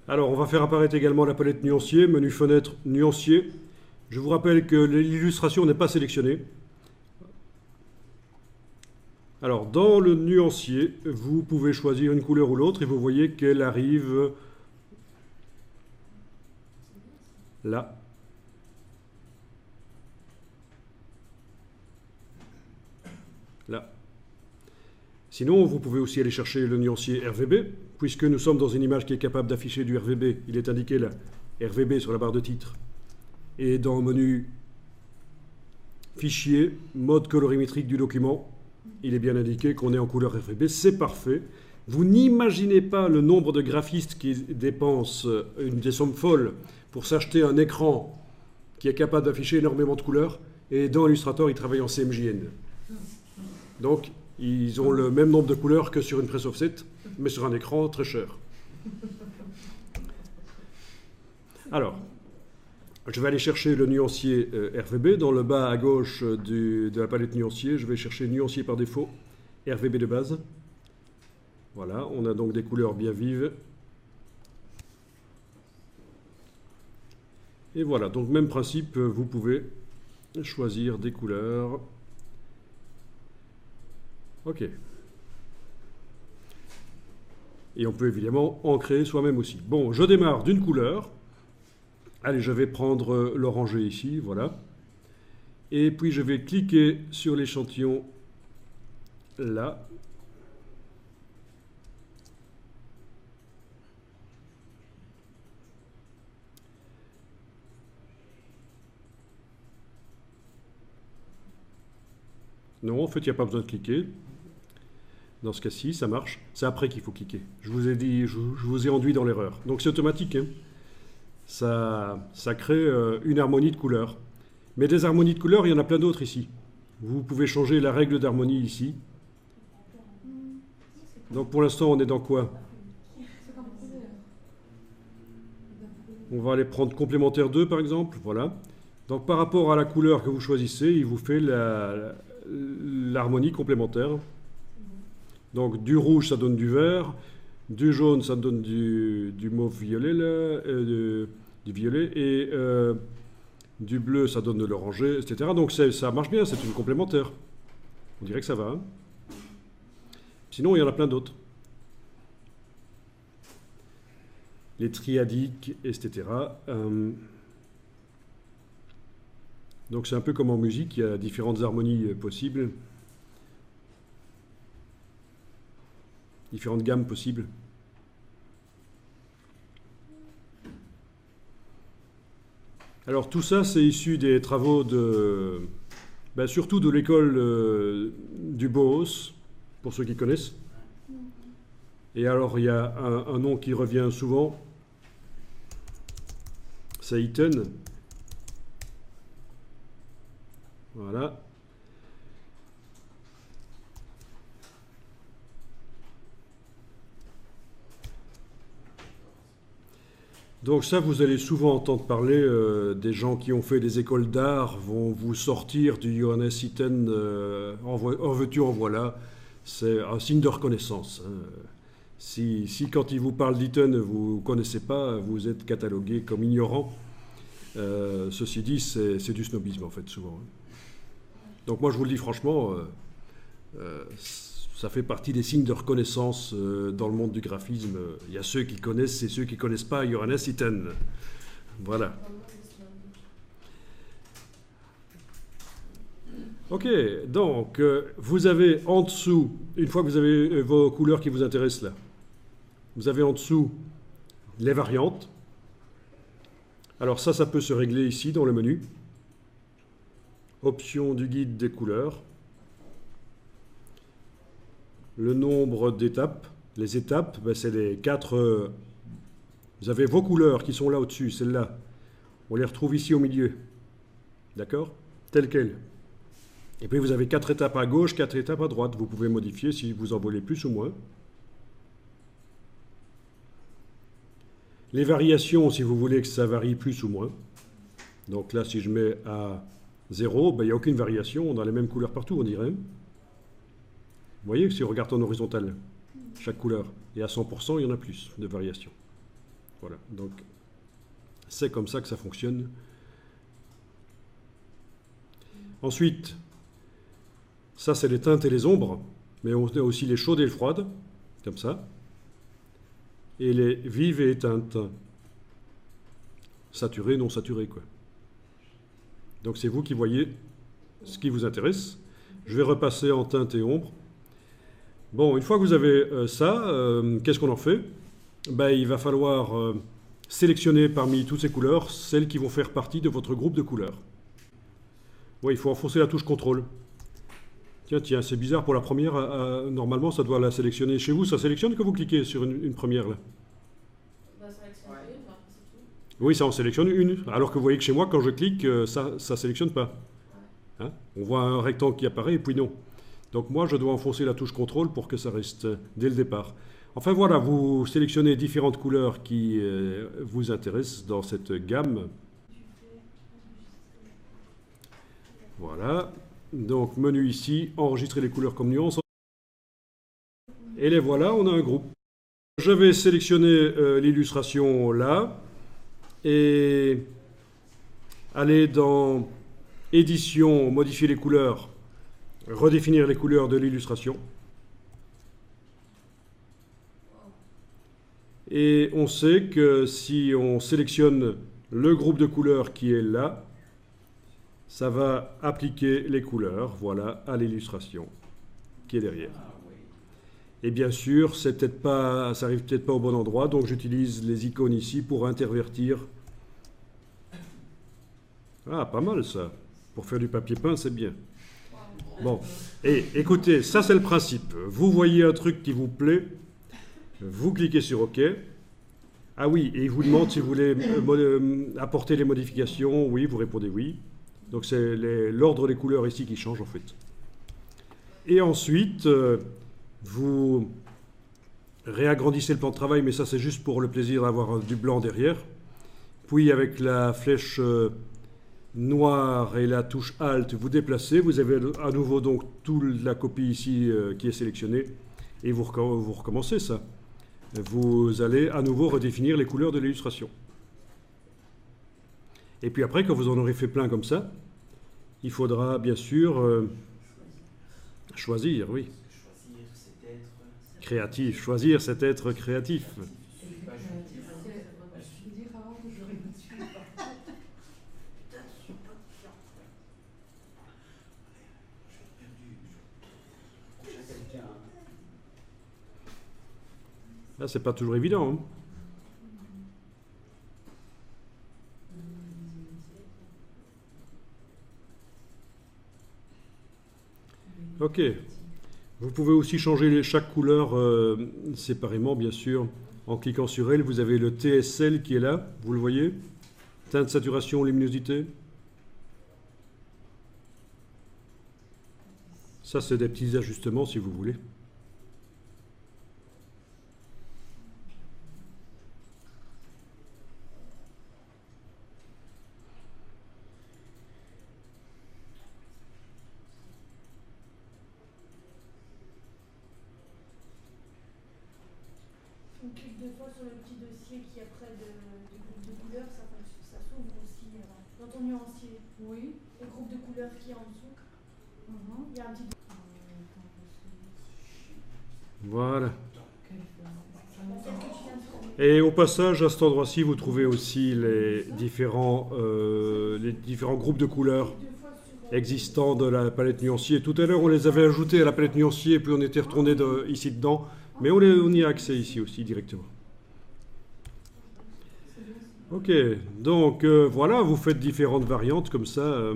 Alors, on va faire apparaître également la palette nuancier, menu fenêtre nuancier. Je vous rappelle que l'illustration n'est pas sélectionnée. Alors, dans le nuancier, vous pouvez choisir une couleur ou l'autre et vous voyez qu'elle arrive là. Là. Sinon, vous pouvez aussi aller chercher le nuancier RVB, puisque nous sommes dans une image qui est capable d'afficher du RVB. Il est indiqué là, RVB sur la barre de titre. Et dans le menu Fichier, mode colorimétrique du document, il est bien indiqué qu'on est en couleur RVB. C'est parfait. Vous n'imaginez pas le nombre de graphistes qui dépensent des sommes folles pour s'acheter un écran qui est capable d'afficher énormément de couleurs. Et dans Illustrator, ils travaillent en CMJN. Donc, ils ont le même nombre de couleurs que sur une presse offset, mais sur un écran très cher. Alors, je vais aller chercher le nuancier RVB. Dans le bas à gauche de la palette nuancier, je vais chercher nuancier par défaut, RVB de base. Voilà, on a donc des couleurs bien vives. Et voilà, donc même principe, vous pouvez choisir des couleurs. Ok. Et on peut évidemment en créer soi-même aussi. Bon, je démarre d'une couleur. Allez, je vais prendre l'orangé ici, voilà. Et puis je vais cliquer sur l'échantillon là. Non, en fait, il n'y a pas besoin de cliquer. Dans ce cas-ci, ça marche. C'est après qu'il faut cliquer. Je vous ai dit, je vous ai enduit dans l'erreur. Donc c'est automatique, hein. Ça crée une harmonie de couleurs. Mais des harmonies de couleurs, il y en a plein d'autres ici. Vous pouvez changer la règle d'harmonie ici. Donc pour l'instant, on est dans quoi? On va aller prendre complémentaire 2 par exemple. Voilà. Donc par rapport à la couleur que vous choisissez, il vous fait l'harmonie complémentaire. Donc du rouge, ça donne du vert. Du jaune, ça donne du mauve violet, là, du violet. Et du bleu, ça donne de l'orangé, etc. Donc ça marche bien, c'est une complémentaire. On dirait que ça va. Hein. Sinon, il y en a plein d'autres. Les triadiques, etc. Donc c'est un peu comme en musique, il y a différentes harmonies possibles. Différentes gammes possibles. Alors tout ça, c'est issu des travaux de, surtout de l'école du Bauhaus, pour ceux qui connaissent. Et alors il y a un nom qui revient souvent, c'est Eaton. Voilà. Donc ça, vous allez souvent entendre parler des gens qui ont fait des écoles d'art vont vous sortir du Johannes Itten en veux-tu, en voilà. C'est un signe de reconnaissance. Hein. Si quand ils vous parlent d'Itten, vous ne connaissez pas, vous êtes catalogué comme ignorant. Ceci dit, c'est du snobisme en fait, souvent. Hein. Donc moi, je vous le dis franchement, ça fait partie des signes de reconnaissance dans le monde du graphisme. Il y a ceux qui connaissent et ceux qui ne connaissent pas Johannes Itten. Voilà. Ok, donc vous avez en dessous, une fois que vous avez vos couleurs qui vous intéressent là, vous avez en dessous les variantes. Alors ça peut se régler ici dans le menu. Option du guide des couleurs. Le nombre d'étapes. Les étapes, c'est les 4... vous avez vos couleurs qui sont là au-dessus, celles-là. On les retrouve ici au milieu. D'accord? Telles quelles. Et puis vous avez 4 étapes à gauche, 4 étapes à droite. Vous pouvez modifier si vous en voulez plus ou moins. Les variations, si vous voulez que ça varie plus ou moins. Donc là, si je mets à 0, il n'y a aucune variation. On a les mêmes couleurs partout, on dirait. Vous voyez, si on regarde en horizontal, chaque couleur. Et à 100%, il y en a plus de variations. Voilà, donc c'est comme ça que ça fonctionne. Ensuite, ça c'est les teintes et les ombres, mais on a aussi les chaudes et les froides, comme ça. Et les vives et éteintes. Saturées, non saturées, quoi. Donc c'est vous qui voyez ce qui vous intéresse. Je vais repasser en teinte et ombre. Bon, une fois que vous avez ça, qu'est-ce qu'on en fait? Ben, il va falloir sélectionner parmi toutes ces couleurs celles qui vont faire partie de votre groupe de couleurs. Oui, il faut enfoncer la touche contrôle. Tiens, c'est bizarre pour la première. Normalement, ça doit la sélectionner chez vous. Ça sélectionne quand vous cliquez sur une première là. Oui, ça en sélectionne une. Alors que vous voyez que chez moi, quand je clique, ça ne sélectionne pas. Hein? On voit un rectangle qui apparaît et puis non. Donc moi, je dois enfoncer la touche contrôle pour que ça reste dès le départ. Enfin voilà, vous sélectionnez différentes couleurs qui vous intéressent dans cette gamme. Voilà. Donc menu ici, enregistrer les couleurs comme nuance. Et les voilà, on a un groupe. Je vais sélectionner l'illustration là et aller dans édition, modifier les couleurs, redéfinir les couleurs de l'illustration. Et on sait que si on sélectionne le groupe de couleurs qui est là, ça va appliquer les couleurs, voilà, à l'illustration qui est derrière. Et bien sûr, ça n'arrive peut-être pas au bon endroit, donc j'utilise les icônes ici pour intervertir. Ah, pas mal ça. Pour faire du papier peint, c'est bien. Bon, et écoutez, ça c'est le principe. Vous voyez un truc qui vous plaît, vous cliquez sur OK. Ah oui, et il vous demande si vous voulez apporter les modifications. Oui, vous répondez oui. Donc c'est l'ordre des couleurs ici qui change en fait. Et ensuite, vous réagrandissez le plan de travail, mais ça c'est juste pour le plaisir d'avoir du blanc derrière. Puis avec la flèche noire et la touche Alt, vous déplacez. Vous avez à nouveau donc toute la copie ici qui est sélectionnée. Et vous recommencez ça. Vous allez à nouveau redéfinir les couleurs de l'illustration. Et puis après, quand vous en aurez fait plein comme ça, il faudra bien sûr choisir, oui. Créatif, choisir cet être créatif. Là, c'est pas toujours évident. Hein. Ok. Vous pouvez aussi changer chaque couleur séparément, bien sûr. En cliquant sur elle, vous avez le TSL qui est là, vous le voyez. Teinte, saturation, luminosité. Ça, c'est des petits ajustements si vous voulez. On clique deux fois sur le petit dossier qui est près du groupe de couleurs, ça s'ouvre aussi dans ton nuancier. Oui. Le groupe de couleurs qui est en dessous. Il y a un petit. Voilà. Et au passage, à cet endroit-ci, vous trouvez aussi les différents groupes de couleurs existants de la palette nuancier. Tout à l'heure, on les avait ajoutés à la palette nuancier, puis on était retourné ici dedans. Mais on y a accès ici aussi directement. Ok, donc voilà, vous faites différentes variantes comme ça.